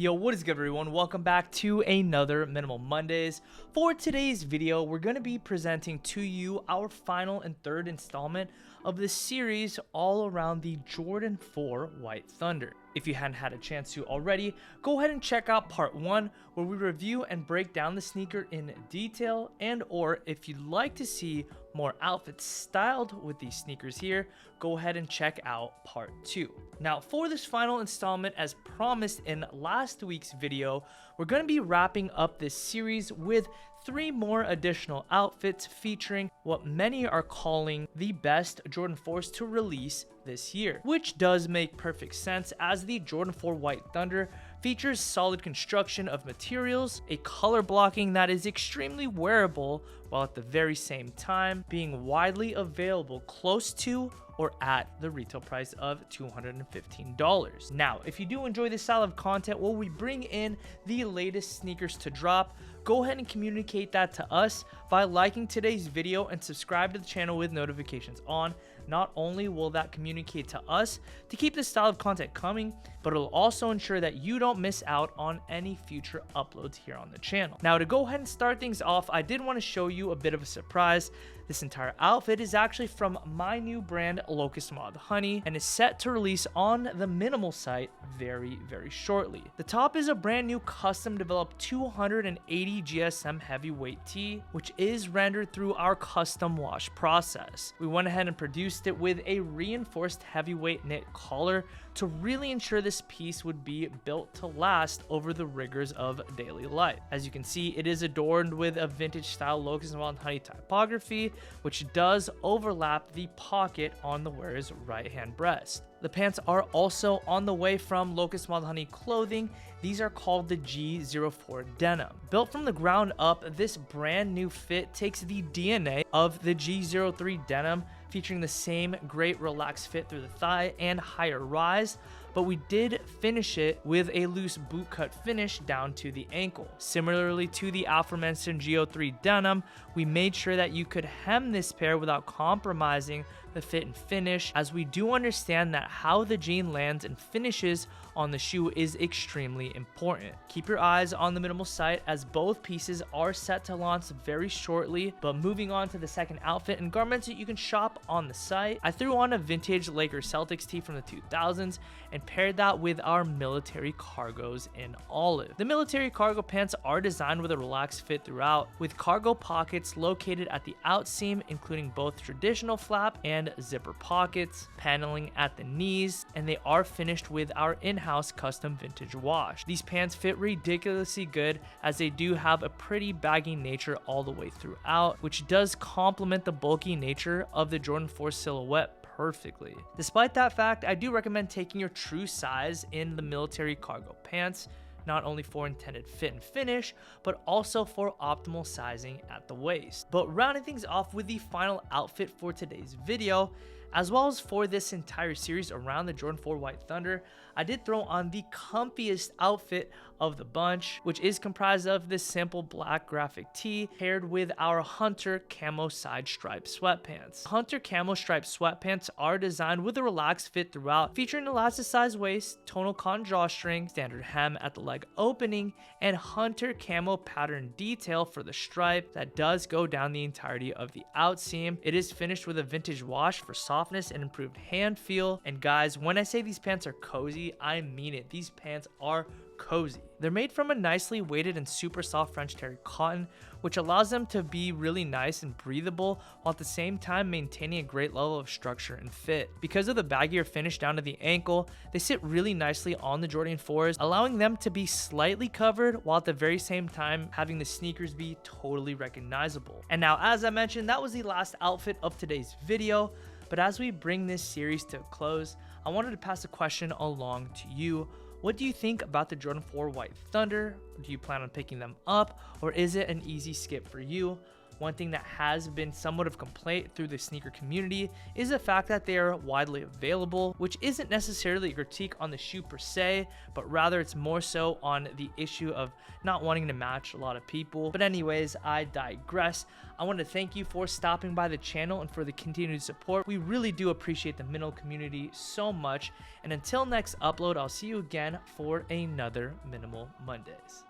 Yo, what is good everyone? Welcome back to another Minimal Mondays. For today's video, we're going to be presenting to you our final and third installment of this series all around the Jordan 4 White Thunder. If you hadn't had a chance to already, go ahead and check out part 1 where we review and break down the sneaker in detail, and or if you'd like to see more outfits styled with these sneakers here, go ahead and check out part 2. Now for this final installment, as promised in last week's video, we're going to be wrapping up this series with 3 more additional outfits featuring what many are calling the best Jordan 4s to release this year, which does make perfect sense as the Jordan 4 White Thunder features solid construction of materials, a color blocking that is extremely wearable, while at the very same time being widely available close to or at the retail price of $215. Now, if you do enjoy this style of content where we bring in the latest sneakers to drop, go ahead and communicate that to us by liking today's video and subscribe to the channel with notifications on. Not only will that communicate to us to keep this style of content coming, but it'll also ensure that you don't miss out on any future uploads here on the channel. Now, to go ahead and start things off, I did want to show you a bit of a surprise. This entire outfit is actually from my new brand, Locust Moth Honey, and is set to release on the Minimal site very shortly. The top is a brand new custom developed 280 GSM heavyweight tee, which is rendered through our custom wash process. We went ahead and produced it with a reinforced heavyweight knit collar to really ensure this piece would be built to last over the rigors of daily life. As you can see, it is adorned with a vintage style Locust Moth Honey typography, which does overlap the pocket on the wearer's right hand breast. The pants are also on the way from Locust Moth Honey clothing. These are called the G04 denim. Built from the ground up, this brand new fit takes the DNA of the G03 denim, featuring the same great relaxed fit through the thigh and higher rise, but we did finish it with a loose boot cut finish down to the ankle. Similarly to the aforementioned G03 denim, we made sure that you could hem this pair without compromising the fit and finish, as we do understand that how the jean lands and finishes on the shoe is extremely important. Keep your eyes on the Minimal site as both pieces are set to launch very shortly. But moving on to the second outfit and garments that you can shop on the site, I threw on a vintage Lakers Celtics tee from the 2000s and paired that with our military cargos in olive. The military cargo pants are designed with a relaxed fit throughout, with cargo pockets located at the outseam, including both traditional flap and zipper pockets, paneling at the knees, and they are finished with our in-house custom vintage wash. These pants fit ridiculously good as they do have a pretty baggy nature all the way throughout, which does complement the bulky nature of the Jordan 4 silhouette perfectly. Despite that fact, I do recommend taking your true size in the military cargo pants, not only for intended fit and finish, but also for optimal sizing at the waist. But rounding things off with the final outfit for today's video, as well as for this entire series around the Jordan 4 White Thunder, I did throw on the comfiest outfit of the bunch, which is comprised of this simple black graphic tee paired with our Hunter camo side stripe sweatpants. Hunter camo stripe sweatpants are designed with a relaxed fit throughout, featuring elasticized waist, tonal cotton drawstring, standard hem at the leg opening, and Hunter camo pattern detail for the stripe that does go down the entirety of the outseam. It is finished with a vintage wash for softness and improved hand feel. And guys, when I say these pants are cozy, I mean it. These pants are cozy. They're made from a nicely weighted and super soft French terry cotton, which allows them to be really nice and breathable while at the same time maintaining a great level of structure and fit. Because of the baggier finish down to the ankle, they sit really nicely on the Jordan 4s, allowing them to be slightly covered while at the very same time having the sneakers be totally recognizable. And now, as I mentioned, that was the last outfit of today's video. But as we bring this series to a close, I wanted to pass a question along to you. What do you think about the Jordan 4 White Thunder? Do you plan on picking them up, or is it an easy skip for you? One thing that has been somewhat of a complaint through the sneaker community is the fact that they are widely available, which isn't necessarily a critique on the shoe per se, but rather it's more so on the issue of not wanting to match a lot of people. But anyways, I digress. I want to thank you for stopping by the channel and for the continued support. We really do appreciate the Minimal community so much. And until next upload, I'll see you again for another Minimal Mondays.